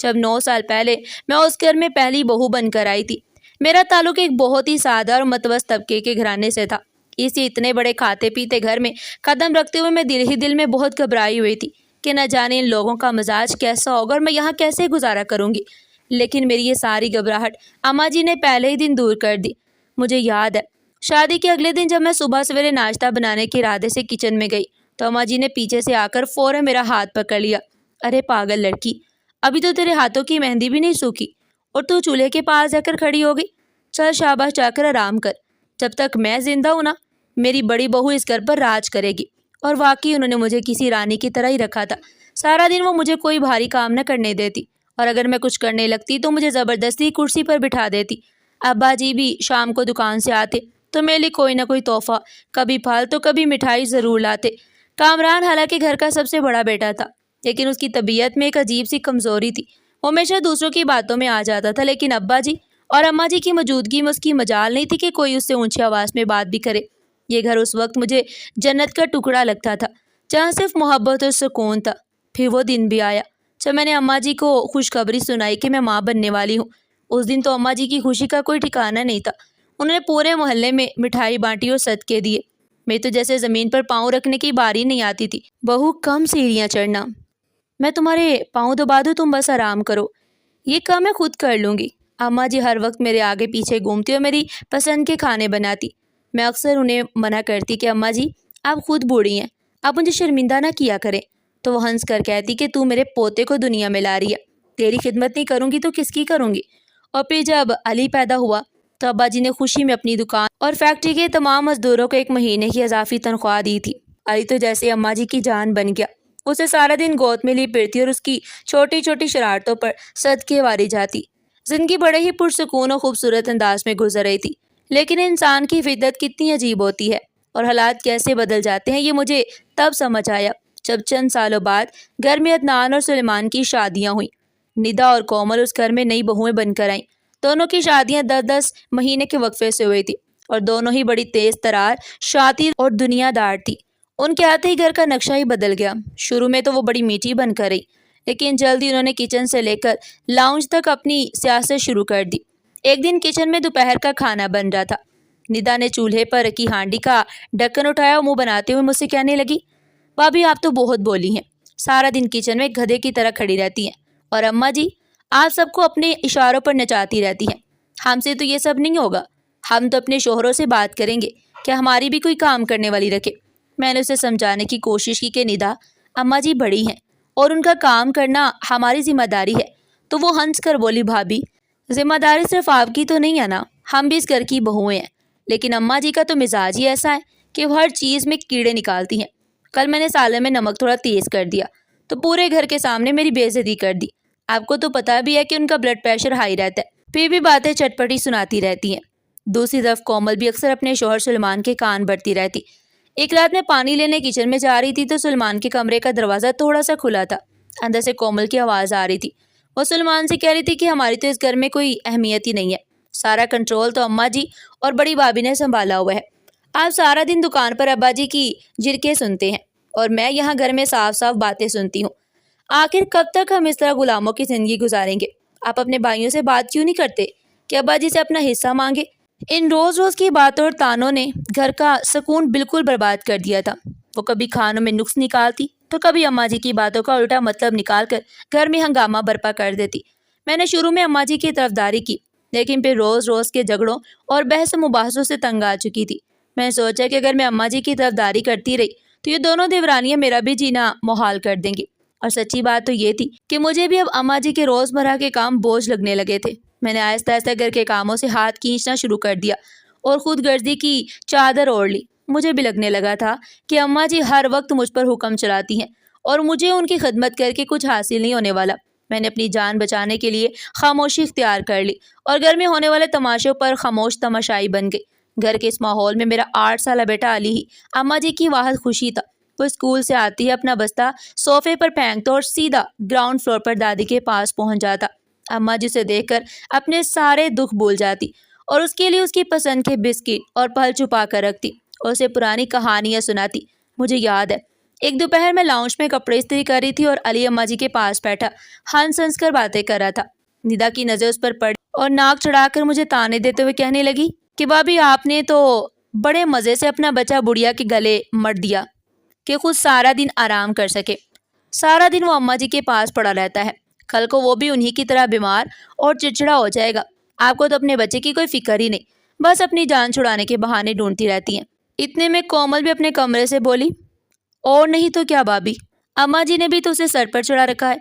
جب 9 سال پہلے میں اس گھر میں پہلی بہو بن کر آئی تھی۔ میرا تعلق ایک بہت ہی سادہ اور متوسط طبقے کے گھرانے سے تھا۔ اسی اتنے بڑے کھاتے پیتے گھر میں قدم رکھتے ہوئے میں دل ہی دل میں بہت گھبرائی ہوئی تھی کہ نہ جانے ان لوگوں کا مزاج کیسا ہوگا اور میں یہاں کیسے گزارا کروں گی۔ لیکن میری یہ ساری گھبراہٹ اماں جی نے پہلے ہی دن دور کر دی۔ مجھے یاد ہے شادی کے اگلے دن جب میں صبح سویرے ناشتہ بنانے کے ارادے سے کچن میں گئی تو اماں جی نے پیچھے سے آ کر فوراً میرا ہاتھ پکڑ لیا۔ ارے پاگل لڑکی، ابھی تو تیرے ہاتھوں کی مہندی بھی نہیں سوکھی اور تو چولہے کے پاس جا کر کھڑی ہو گئی۔ چل شاباش، جا کر آرام کر، جب تک میں زندہ ہوں نا میری بڑی بہو اس گھر پر راج کرے گی۔ اور واقعی انہوں نے مجھے کسی رانی کی طرح ہی رکھا تھا۔ سارا دن وہ مجھے کوئی بھاری کام نہ کرنے دیتی اور اگر میں کچھ کرنے لگتی تو مجھے زبردستی کرسی پر بٹھا دیتی۔ ابا جی بھی شام کو دکان سے آتے تو میرے لیے کوئی نہ کوئی تحفہ، کبھی پھل تو کبھی مٹھائی ضرور لاتے۔ کامران حالانکہ گھر کا سب سے بڑا بیٹا تھا لیکن اس کی طبیعت میں ایک عجیب سی کمزوری تھی۔ وہ ہمیشہ دوسروں کی باتوں میں آ جاتا تھا لیکن ابا جی اور اماں جی کی موجودگی میں اس کی مجال نہیں تھی کہ کوئی اس سے اونچی آواز میں بات بھی کرے۔ یہ گھر اس وقت مجھے جنت کا ٹکڑا لگتا تھا جہاں صرف محبت اور سکون تھا۔ پھر وہ دن بھی آیا جب میں نے اماں جی کو خوشخبری سنائی کہ میں ماں بننے والی ہوں۔ اس دن تو اماں جی کی خوشی کا کوئی ٹھکانہ نہیں تھا۔ انہوں نے پورے محلے میں مٹھائی بانٹی اور صدقے دیے۔ میں تو جیسے زمین پر پاؤں رکھنے کی باری نہیں آتی تھی۔ بہو کم سیڑھیاں چڑھنا، میں تمہارے پاؤں دبا دوں، تم بس آرام کرو، یہ کام میں خود کر لوں گی۔ اماں جی ہر وقت میرے آگے پیچھے گھومتی اور میری پسند کے کھانے بناتی۔ میں اکثر انہیں منع کرتی کہ اماں جی آپ خود بوڑھی ہیں، آپ مجھے شرمندہ نہ کیا کریں، تو وہ ہنس کر کہتی کہ تو میرے پوتے کو دنیا میں لا رہی ہے، تیری خدمت نہیں کروں گی تو کس کی کروں گی۔ اور پھر جب علی پیدا ہوا تو ابا جی نے خوشی میں اپنی دکان اور فیکٹری کے تمام مزدوروں کو 1 مہینے کی اضافی تنخواہ دی تھی۔ علی تو جیسے اماں جی کی جان بن گیا، اسے سارا دن گود میں لی پھرتی اور اس کی چھوٹی چھوٹی شرارتوں پر صدقے واری جاتی۔ زندگی بڑے ہی پرسکون اور خوبصورت انداز میں گزر رہی تھی، لیکن انسان کی فطرت کتنی عجیب ہوتی ہے اور حالات کیسے بدل جاتے ہیں یہ مجھے تب سمجھ آیا جب چند سالوں بعد گھر میں عدنان اور سلیمان کی شادیاں ہوئیں۔ ندا اور کومل اس گھر میں نئی بہویں بن کر آئیں۔ دونوں کی شادیاں 10-10 مہینے کے وقفے سے ہوئی تھی اور دونوں ہی بڑی تیز ترار، شاطر اور دنیا دار تھی۔ ان کے آتے ہی گھر کا نقشہ ہی بدل گیا۔ شروع میں تو وہ بڑی میٹھی بن کر رہی لیکن جلد ہی انہوں نے کچن سے لے کر لاؤنج تک اپنی سیاست شروع کر دی۔ ایک دن کچن میں دوپہر کا کھانا بن رہا تھا۔ ندا نے چولہے پر رکھی ہانڈی کا ڈھکن اٹھایا اور منہ بناتے ہوئے مجھ سے کہنے لگی، بھابھی آپ تو بہت بولی ہیں، سارا دن کچن میں گدھے کی طرح کھڑی رہتی ہیں، اور اماں جی آپ سب کو اپنے اشاروں پر نچاتی رہتی ہیں۔ ہم سے تو یہ سب نہیں ہوگا، ہم تو اپنے شوہروں سے بات کریں گے کہ ہماری بھی کوئی کام کرنے والی رکھے۔ میں نے اسے سمجھانے کی کوشش کی کہ ندا اماں جی بڑی ہیں اور ان کا کام کرنا ہماری ذمہ داری ہے، تو وہ ہنس کر بولی، بھابھی ذمہ داری صرف آپ کی تو نہیں ہے نا، ہم بھی اس گھر کی بہویں ہیں، لیکن اماں جی کا تو مزاج ہی ایسا ہے کہ وہ ہر چیز میں کیڑے نکالتی ہیں۔ کل میں نے سالن میں نمک تھوڑا تیز کر دیا تو پورے گھر کے سامنے میری بے عزتی کر دی۔ آپ کو تو پتہ بھی ہے کہ ان کا بلڈ پریشر ہائی رہتا ہے، پھر بھی باتیں چٹپٹی سناتی رہتی ہیں۔ دوسری طرف کومل بھی اکثر اپنے شوہر سلیمان کے کان بھرتی رہتی۔ ایک رات میں پانی لینے کچن میں جا رہی تھی تو سلیمان کے کمرے کا دروازہ تھوڑا سا کھلا تھا۔ اندر سے کومل کی آواز آ رہی تھی۔ وہ سلیمان سے کہہ رہی تھی کہ ہماری تو اس گھر میں کوئی اہمیت ہی نہیں ہے، سارا کنٹرول تو اماں جی اور بڑی بھابھی نے سنبھالا ہوا ہے۔ آپ سارا دن دکان پر ابا جی کی جھرکیں سنتے ہیں اور میں یہاں گھر میں صاف صاف باتیں سنتی ہوں۔ آخر کب تک ہم اس طرح غلاموں کی زندگی گزاریں گے؟ آپ اپنے بھائیوں سے بات کیوں نہیں کرتے کہ ابا جی سے اپنا حصہ مانگے؟ ان روز روز کی باتوں اور تانوں نے گھر کا سکون بالکل برباد کر دیا تھا۔ وہ کبھی کھانوں میں نقص نکالتی تو کبھی اماں جی کی باتوں کا الٹا مطلب نکال کر گھر میں ہنگامہ برپا کر دیتی۔ میں نے شروع میں اماں جی کی طرفداری کی لیکن پھر روز روز کے جھگڑوں اور بحث و مباحثوں سے تنگ آ چکی تھی۔ میں نے سوچا کہ اگر میں اماں جی کی طرفداری کرتی رہی تو یہ دونوں دیورانیاں میرا بھی جینا محال کر دیں گی، اور سچی بات تو یہ تھی کہ مجھے بھی اب اماں جی کے روزمرہ کے کام بوجھ لگنے لگے تھے۔ میں نے آہستہ آہستہ گھر کے کاموں سے ہاتھ کھینچنا شروع کر دیا اور خود غرضی کی چادر اوڑھ لی۔ مجھے بھی لگنے لگا تھا کہ اماں جی ہر وقت مجھ پر حکم چلاتی ہیں اور مجھے ان کی خدمت کر کے کچھ حاصل نہیں ہونے والا۔ میں نے اپنی جان بچانے کے لیے خاموشی اختیار کر لی اور گھر میں ہونے والے تماشوں پر خاموش تماشائی بن گئی۔ گھر کے اس ماحول میں میرا 8 سالہ بیٹا علی ہی اماں جی کی واحد خوشی تھا۔ وہ اسکول سے آتی ہے، اپنا بستہ صوفے پر پھینکتا اور سیدھا گراؤنڈ فلور پر دادی کے پاس پہنچ جاتا۔ اماں جی سے دیکھ کر اپنے سارے دکھ بھول جاتی اور اس کے لیے اس کی پسند کے بسکٹ اور پھل چھپا کر رکھتی اور اسے پرانی کہانیاں سناتی۔ مجھے یاد ہے ایک دوپہر میں لاؤنج میں کپڑے استری کر رہی تھی اور علی اماں جی کے پاس بیٹھا ہنس ہنس کر باتیں کر رہا تھا۔ ندا کی نظر اس پر پڑی اور ناک چڑھا کر مجھے تانے دیتے ہوئے کہنے لگی کہ بھابھی آپ نے تو بڑے مزے سے اپنا بچہ بڑھیا کے گلے مر دیا کہ خود سارا دن آرام کر سکے۔ سارا دن وہ اماں جی کے پاس پڑا رہتا ہے، کل کو وہ بھی انہی کی طرح بیمار اور چڑچڑا ہو جائے گا۔ آپ کو تو اپنے بچے کی کوئی فکر ہی نہیں، بس اپنی جان چھڑانے کے بہانے ڈھونڈتی رہتی ہیں۔ اتنے میں کومل بھی اپنے کمرے سے بولی، اور نہیں تو کیا بھابھی، اماں جی نے بھی تو اسے سر پر چڑھا رکھا ہے۔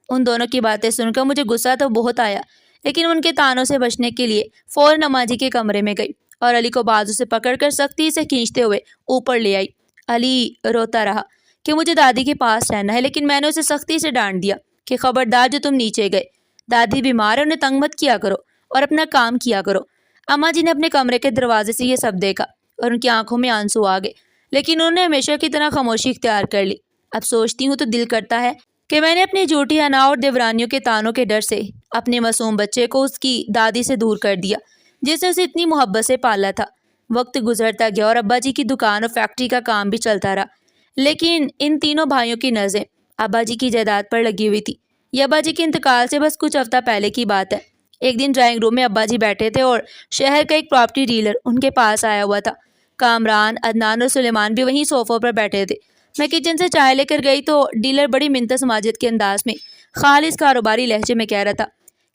ان دونوں کی باتیں سن کر مجھے غصہ تو بہت آیا، لیکن ان کے طعنوں سے بچنے کے لیے فوراً اماں جی کے کمرے میں گئی اور علی کو بازو سے پکڑ کر سختی سے کھینچتے ہوئے اوپر لے آئی۔ علی روتا رہا کہ مجھے دادی کے پاس رہنا ہے، لیکن میں نے اسے سختی سے ڈانٹ دیا کہ خبردار جو تم نیچے گئے، دادی بیمار ہے، انہیں تنگ مت کیا کرو اور اپنا کام کیا کرو۔ اماں جی نے اپنے کمرے کے دروازے سے یہ سب دیکھا اور ان کی آنکھوں میں آنسو آ گئے، لیکن انہوں نے ہمیشہ کی طرح خاموشی اختیار کر لی۔ اب سوچتی ہوں تو دل کرتا ہے کہ میں نے اپنی جھوٹی انا اور دیورانیوں کے طعنوں کے ڈر سے اپنے معصوم بچے کو اس کی دادی سے دور کر دیا، جس نے اسے اتنی محبت سے پالا تھا۔ وقت گزرتا گیا اور ابا جی کی دکان اور فیکٹری کا کام بھی چلتا رہا، لیکن ان تینوں بھائیوں کی نظریں ابا جی کی جائیداد پر لگی ہوئی تھی۔ یہ ابا جی کے انتقال سے بس کچھ ہفتہ پہلے کی بات ہے۔ ایک دن ڈرائنگ روم میں ابا جی بیٹھے تھے اور شہر کا ایک پراپرٹی ڈیلر ان کے پاس آیا ہوا تھا۔ کامران، عدنان اور سلیمان بھی وہیں صوفوں پر بیٹھے تھے۔ میں کچن سے چائے لے کر گئی تو ڈیلر بڑی منت سماجت کے انداز میں خالص کاروباری لہجے میں کہہ رہا تھا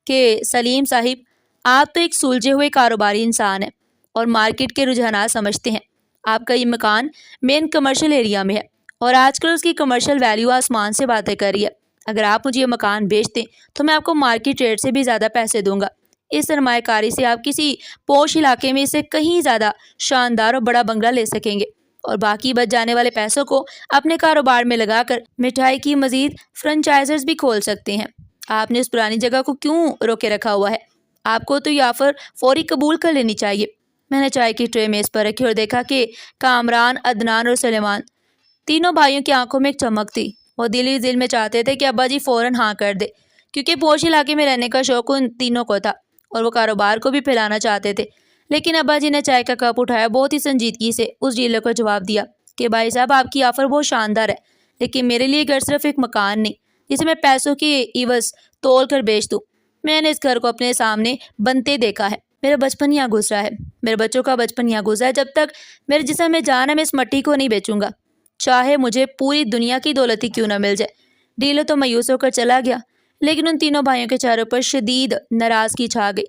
کہ سلیم صاحب، آپ تو ایک سلجھے ہوئے کاروباری انسان ہیں اور مارکیٹ کے رجحانات سمجھتے ہیں۔ آپ کا یہ مکان مین کمرشل ایریا میں ہے اور آج کل اس کی کمرشل ویلیو آسمان سے باتیں کر رہی ہے۔ اگر آپ مجھے یہ مکان بیچ دیں تو میں آپ کو مارکیٹ ریٹ سے بھی زیادہ پیسے دوں گا۔ اس سرمایہ کاری سے آپ کسی پوش علاقے میں اسے کہیں زیادہ شاندار اور بڑا بنگلہ لے سکیں گے اور باقی بچ جانے والے پیسوں کو اپنے کاروبار میں لگا کر مٹھائی کی مزید فرنچائزرز بھی کھول سکتے ہیں۔ آپ نے اس پرانی جگہ کو کیوں روکے رکھا ہوا ہے؟ آپ کو تو یہ آفر فوری قبول کر لینی چاہیے۔ میں نے چائے کی ٹرے میز پر رکھی اور دیکھا کہ کامران، عدنان اور سلیمان تینوں بھائیوں کی آنکھوں میں ایک چمک تھی۔ وہ دل ہی دل میں چاہتے تھے کہ ابا جی فوراً ہاں کر دے، کیونکہ پوش علاقے میں رہنے کا شوق ان تینوں کو تھا اور وہ کاروبار کو بھی پھیلانا چاہتے تھے۔ لیکن ابا جی نے چائے کا کپ اٹھایا، بہت ہی سنجیدگی سے اس ڈیلر کو جواب دیا کہ بھائی صاحب، آپ کی آفر بہت شاندار ہے، لیکن میرے لیے گھر صرف ایک مکان نہیں جسے میں پیسوں کی عوض تول کر بیچ دوں۔ میں نے اس گھر کو اپنے سامنے بنتے دیکھا ہے، میرا بچپن یہاں گزرا ہے، میرے بچوں کا بچپن یہاں گزرا ہے۔ جب تک میرے جسم میں جان ہے میں اس مٹی کو نہیں بیچوں گا، چاہے مجھے پوری دنیا کی دولت ہی کیوں نہ مل جائے۔ ڈیلر تو مایوس ہو کر چلا گیا، لیکن ان تینوں بھائیوں کے چہروں پر شدید ناراضگی چھا گئی۔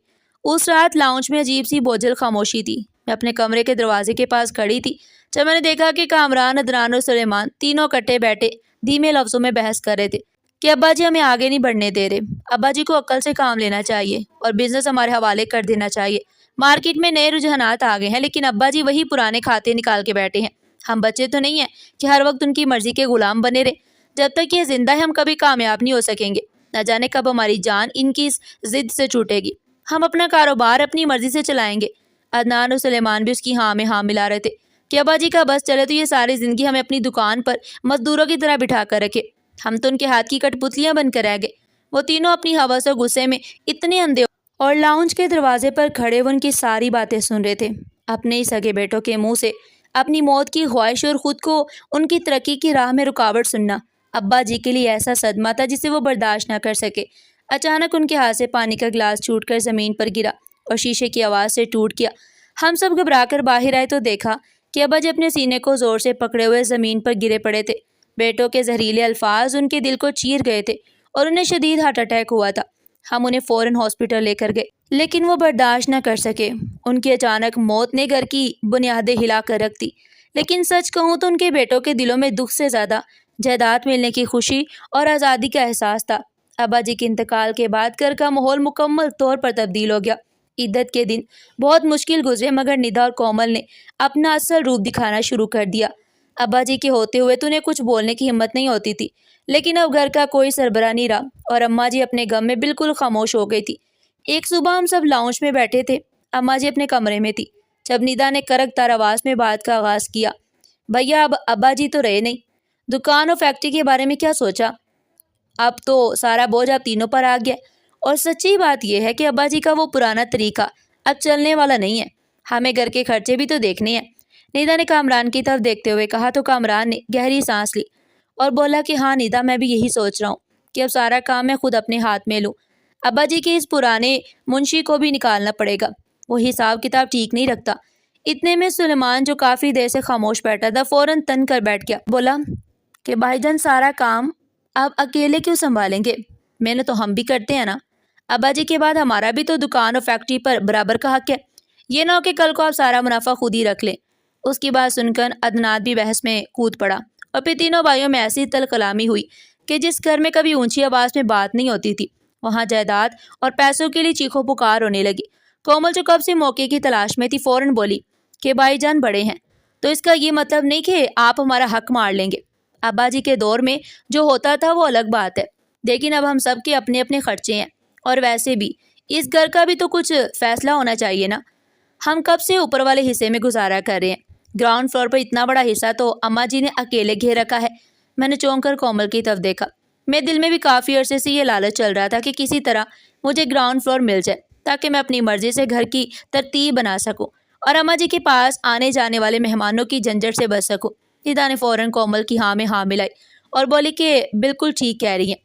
اس رات لاؤنج میں عجیب سی بوجھل خاموشی تھی۔ میں اپنے کمرے کے دروازے کے پاس کھڑی تھی جب میں نے دیکھا کہ کامران، عدنان اور سلیمان تینوں کٹے بیٹھے دھیمے لفظوں میں بحث کر رہے تھے کہ ابا جی ہمیں آگے نہیں بڑھنے دے رہے، ابا جی کو عقل سے کام لینا چاہیے اور بزنس ہمارے حوالے کر دینا چاہیے۔ مارکیٹ میں نئے رجحانات آ گئے ہیں، لیکن ابا جی وہی پرانے کھاتے نکال کے بیٹھے ہیں۔ ہم بچے تو نہیں ہیں کہ ہر وقت ان کی مرضی کے غلام بنے رہے۔ جب تک یہ زندہ ہے ہم کبھی کامیاب نہیں ہو سکیں گے۔ نہ جانے کب ہماری جان ان کی اس ضد سے چھوٹے گی۔ ہم اپنا کاروبار اپنی مرضی سے چلائیں گے۔ عدنان اور سلیمان بھی اس کی ہاں میں ہاں ملا رہے تھے کہ ابا جی کا بس چلے تو یہ ساری زندگی ہمیں اپنی دکان پر مزدوروں کی طرح بٹھا کر رکھے، ہم تو ان کے ہاتھ کی کٹ پتلیاں بن کر رہ گئے۔ وہ تینوں اپنی ہوس اور غصے میں اتنے اندھے اور لاؤنج کے دروازے پر کھڑے وہ ان کی ساری باتیں سن رہے تھے، اپنے ہی سگے بیٹوں کے منہ سے اپنی موت کی خواہش اور خود کو ان کی ترقی کی راہ میں رکاوٹ سننا ابا جی کے لیے ایسا صدمہ تھا جسے وہ برداشت نہ کر سکے۔ اچانک ان کے ہاتھ سے پانی کا گلاس چھوٹ کر زمین پر گرا اور شیشے کی آواز سے ٹوٹ گیا۔ ہم سب گھبرا کر باہر آئے تو دیکھا کہ ابا جی اپنے سینے کو زور سے پکڑے ہوئے زمین پر گرے پڑے تھے۔ بیٹوں کے زہریلے الفاظ ان کے دل کو چیر گئے تھے اور انہیں شدید ہارٹ اٹیک ہوا تھا۔ ہم انہیں فوراً ہاسپٹل لے کر گئے، لیکن وہ برداشت نہ کر سکے۔ ان کی اچانک موت نے گھر کی بنیادیں ہلا کر رکھ دی، لیکن سچ کہوں تو ان کے بیٹوں کے دلوں میں دکھ سے زیادہ جائیداد ملنے کی خوشی اور آزادی کا احساس تھا۔ ابا جی کے انتقال کے بعد گھر کا ماحول مکمل طور پر تبدیل ہو گیا۔ عدت کے دن بہت مشکل گزرے، مگر ندا اور کومل نے اپنا اصل روپ دکھانا شروع کر دیا۔ ابا جی کے ہوتے ہوئے تو انہیں کچھ بولنے کی ہمت نہیں ہوتی تھی، لیکن اب گھر کا کوئی سربراہ نہیں رہا اور اماں جی اپنے غم میں بالکل خاموش ہو گئی تھی۔ ایک صبح ہم سب لاؤنج میں بیٹھے تھے، اماں جی اپنے کمرے میں تھی، جب ندا نے کرک تار آواز میں بات کا آغاز کیا۔ بھیا، اب ابا جی تو رہے نہیں، دکان اور فیکٹری کے بارے میں کیا سوچا؟ اب تو سارا بوجھ آپ تینوں پر آ گیا، اور سچی بات یہ ہے کہ ابا جی کا وہ پرانا طریقہ اب چلنے والا نہیں ہے۔ ہمیں گھر کے خرچے بھی تو دیکھنے ہیں۔ ندا نے کامران کی طرف دیکھتے ہوئے کہا تو کامران نے گہری سانس لی اور بولا کہ ہاں ندا، میں بھی یہی سوچ رہا ہوں کہ اب سارا کام میں خود اپنے ہاتھ میں لوں۔ ابا جی کے اس پرانے منشی کو بھی نکالنا پڑے گا، وہ حساب کتاب ٹھیک نہیں رکھتا۔ اتنے میں سلیمان، جو کافی دیر سے خاموش بیٹھا تھا، فوراً تن کر بیٹھ گیا۔ بولا کہ بھائی جان سارا کام آپ اکیلے کیوں سنبھالیں گے؟ میں نے تو ہم بھی کرتے ہیں نا۔ ابا جی کے بعد ہمارا بھی تو دکان اور فیکٹری پر برابر کا حق ہے، یہ نہ ہو کہ کل کو آپ سارا منافع خود ہی رکھ لیں۔ اس کی بات سن کر عدنان بھی بحث میں کود پڑا، اور پھر تینوں بھائیوں میں ایسی تل کلامی ہوئی کہ جس گھر میں کبھی اونچی آواز میں بات نہیں ہوتی تھی، وہاں جائیداد اور پیسوں کے لیے چیخو پکار ہونے لگی۔ کومل، جو کب سے موقع کی تلاش میں تھی، فوراً بولی کہ بھائی جان بڑے ہیں تو اس کا یہ مطلب نہیں کہ آپ ہمارا حق مار لیں گے۔ ابا جی کے دور میں جو ہوتا تھا وہ الگ بات ہے، لیکن اب ہم سب کے اپنے اپنے خرچے ہیں، اور ویسے بھی اس گھر کا بھی تو کچھ فیصلہ ہونا چاہیے نا۔ ہم کب سے اوپر والے حصے میں گزارا کر رہے ہیں، گراؤنڈ فلور پر اتنا بڑا حصہ تو اماں جی نے اکیلے گھیر رکھا ہے۔ میں نے چونک کر کومل کی طرف دیکھا۔ میرے دل میں بھی کافی عرصے سے یہ لالچ چل رہا تھا کہ کسی طرح مجھے گراؤنڈ فلور مل جائے، تاکہ میں اپنی مرضی سے گھر کی ترتیب بنا سکوں اور اماں جی کے پاس آنے جانے والے مہمانوں کی جھنجھٹ سے بچ سکوں۔ ندا نے فوراً کومل کی ہاں میں ہاں ملائی اور بولی کہ بالکل ٹھیک کہہ رہی ہیں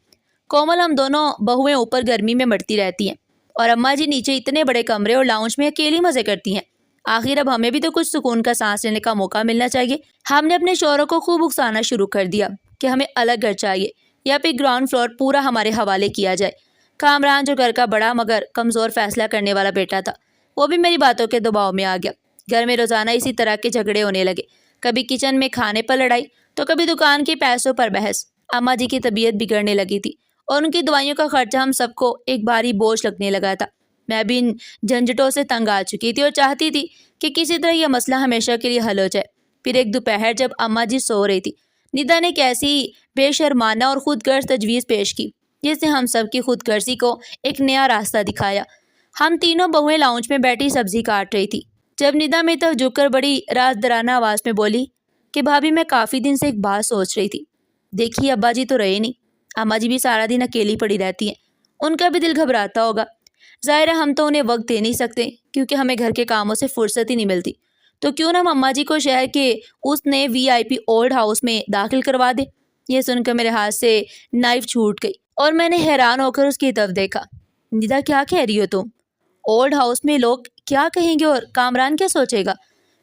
کومل، ہم دونوں بہویں اوپر گرمی میں مرتی رہتی ہیں اور اماں جی نیچے اتنے بڑے کمرے اور لاؤنج میں اکیلی مزے کرتی ہیں۔ آخر اب ہمیں بھی تو کچھ سکون کا سانس لینے کا موقع ملنا چاہیے۔ ہم نے اپنے شوہروں کو خوب اکسانا شروع کر دیا کہ ہمیں الگ گھر چاہیے یا پھر گراؤنڈ فلور پورا ہمارے حوالے کیا جائے۔ کامران، جو گھر کا بڑا مگر کمزور فیصلہ کرنے والا بیٹا تھا، وہ بھی میری باتوں کے دباؤ میں آ گیا۔ گھر میں روزانہ اسی طرح کے جھگڑے ہونے لگے، کبھی کچن میں کھانے پر لڑائی تو کبھی دکان کے پیسوں پر بحث۔ اماں جی کی طبیعت بگڑنے لگی تھی اور ان کی دوائیوں کا خرچہ ہم سب کو ایک بھاری بوجھ لگنے لگا تھا۔ میں بھی ان جھنجھٹوں سے تنگ آ چکی تھی اور چاہتی تھی کہ کسی طرح یہ مسئلہ ہمیشہ کے لیے حل ہو جائے۔ پھر ایک دوپہر جب اماں جی سو رہی تھی، ندا نے ایک ایسی بے شرمانہ اور خود غرض تجویز پیش کی جس نے ہم سب کی خود غرضی کو ایک نیا راستہ دکھایا۔ ہم تینوں بہویں لاؤنج میں بیٹھی سبزی کاٹ رہی تھی جب ندا میری طرف جھک کر بڑی رازدارانہ آواز میں بولی کہ بھابھی، میں کافی دن سے ایک بات سوچ رہی تھی۔ دیکھیے ابا جی تو رہے نہیں، اماں جی بھی سارا دن اکیلی پڑی رہتی ہیں، ان کا بھی دل گھبراتا ہوگا۔ ظاہر ہے ہم تو انہیں وقت دے نہیں سکتے کیونکہ ہمیں گھر کے کاموں سے فرصت ہی نہیں ملتی، تو کیوں نہ ہم اماں جی کو شہر کے اس نئے VIP اولڈ ہاؤس میں داخل کروا دیں۔ یہ سن کر میرے ہاتھ سے نائف چھوٹ گئی اور میں نے حیران ہو کر اس کی طرف دیکھا۔ ندا، کیا کہہ رہی ہو تم؟ اولڈ ہاؤس میں لوگ کیا کہیں گے اور کامران کیا سوچے گا؟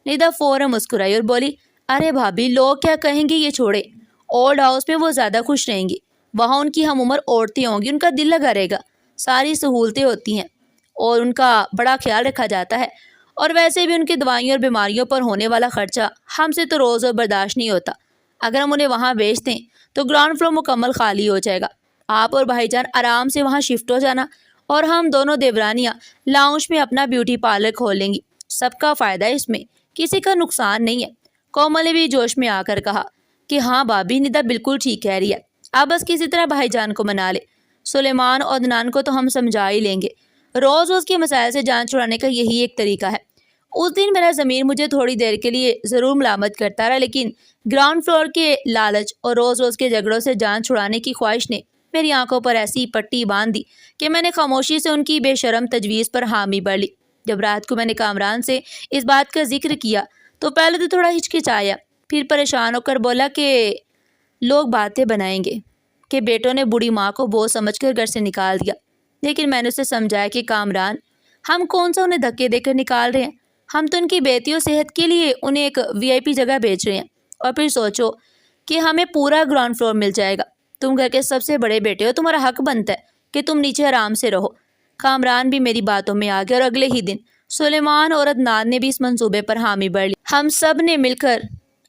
ندا فوراً مسکرائی اور بولی، ارے بھابھی، لوگ کیا کہیں گے یہ چھوڑے، اولڈ ہاؤس میں وہ زیادہ خوش رہیں گی، وہاں ان کی ہم عمر عورتیں ہوں گی، ان کا دل لگا رہے گا، ساری سہولتیں ہوتی ہیں اور ان کا بڑا خیال رکھا جاتا ہے، اور ویسے بھی ان کی دوائیوں اور بیماریوں پر ہونے والا خرچہ ہم سے تو روز اور برداشت نہیں ہوتا۔ اگر ہم انہیں وہاں بیچ دیں تو گراؤنڈ فلور مکمل خالی ہو جائے گا، آپ اور بھائی جان آرام سے وہاں شفٹ ہو جانا اور ہم دونوں دیورانیاں لاؤنج میں اپنا بیوٹی پارلر کھول لیں گی، سب کا فائدہ ہے، اس میں کسی کا نقصان نہیں ہے۔ کومل نے بھی جوش میں آ کر کہا کہ ہاں بھابھی، ندا بالکل ٹھیک کہہ رہی ہے، آپ بس کسی طرح بھائی جان کو منا لے، سلیمان اور عدنان کو تو ہم سمجھا ہی لیں گے، روز روز کے مسائل سے جان چھڑانے کا یہی ایک طریقہ ہے۔ اس دن میرا ضمیر مجھے تھوڑی دیر کے لیے ضرور ملامت کرتا رہا، لیکن گراؤنڈ فلور کے لالچ اور روز روز کے جھگڑوں سے جان چھڑانے کی خواہش نے میری آنکھوں پر ایسی پٹی باندھ دی کہ میں نے خاموشی سے ان کی بے شرم تجویز پر حامی بھر لی۔ جب رات کو میں نے کامران سے اس بات کا ذکر کیا تو پہلے تو تھوڑا ہچکچایا، پھر پریشان ہو کر بولا کہ لوگ باتیں بنائیں گے کہ بیٹوں نے بوڑھی ماں کو بوجھ سمجھ کر گھر سے نکال دیا، لیکن میں نے اسے سمجھایا کہ کامران، ہم کون سا انہیں دھکے دے کر نکال رہے ہیں، ہم تو ان کی بیٹیوں صحت کے لیے انہیں ایک VIP جگہ بیچ رہے ہیں، اور پھر سوچو کہ ہمیں پورا گراؤنڈ فلور مل جائے گا، تم گھر کے سب سے بڑے بیٹے ہو، تمہارا حق بنتا ہے کہ تم نیچے آرام سے رہو۔ کامران بھی میری باتوں میں آ گیا اور اگلے ہی دن سلیمان اور عدنان نے بھی اس منصوبے پر حامی بھر لی۔ ہم سب نے مل کر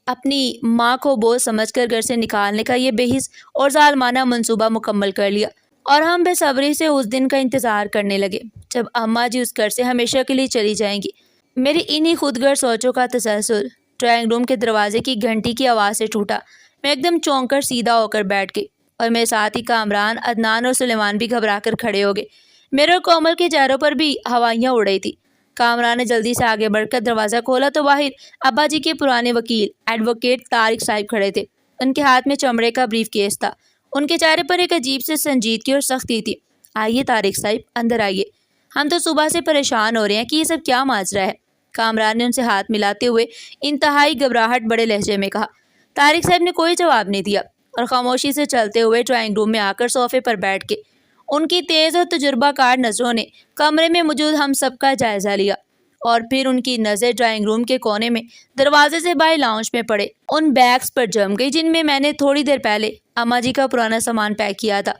اپنی ماں کو بوجھ سمجھ کر گھر سے نکالنے کا یہ بے حس اور ظالمانہ منصوبہ مکمل کر لیا، اور ہم بے صبری سے اس دن کا انتظار کرنے لگے جب اماں جی اس گھر سے ہمیشہ کے لیے چلی جائیں گی۔ میری انہی خود غرض سوچوں کا تسلسل ڈرائنگ روم کے دروازے کی گھنٹی کی آواز سے ٹوٹا۔ میں ایک دم چونک کر سیدھا ہو کر بیٹھ گئی اور میرے ساتھ ہی کامران، عدنان اور سلیمان بھی گھبرا کر کھڑے ہو گئے۔ میرے اور کومل کے چہروں پر بھی ہوائیاں اڑ رہی تھی۔ کامران نے جلدی سے آگے بڑھ کر دروازہ کھولا تو باہر ابا جی کے پرانے وکیل ایڈوکیٹ طارق صاحب کھڑے تھے۔ ان کے ہاتھ میں چمڑے کا بریف کیس تھا، ان کے چہرے پر ایک عجیب سے سنجیدگی اور سختی تھی۔ آئیے طارق صاحب، اندر آئیے، ہم تو صبح سے پریشان ہو رہے ہیں کہ یہ سب کیا ماجرا ہے۔ کامران نے ان سے ہاتھ ملاتے ہوئے انتہائی گھبراہٹ بڑے لہجے میں کہا۔ طارق صاحب نے کوئی جواب نہیں دیا، اور خاموشی سے چلتے ہوئے ڈرائنگ روم میں آ کر صوفے پر بیٹھ کے ان کی تیز اور تجربہ کار نظروں نے کمرے میں موجود ہم سب کا جائزہ لیا، اور پھر ان کی نظر ڈرائنگ روم کے کونے میں دروازے سے باہر لاؤنج میں پڑے ان بیگز پر جم گئی جن میں میں نے تھوڑی دیر پہلے اماں جی کا پرانا سامان پیک کیا تھا۔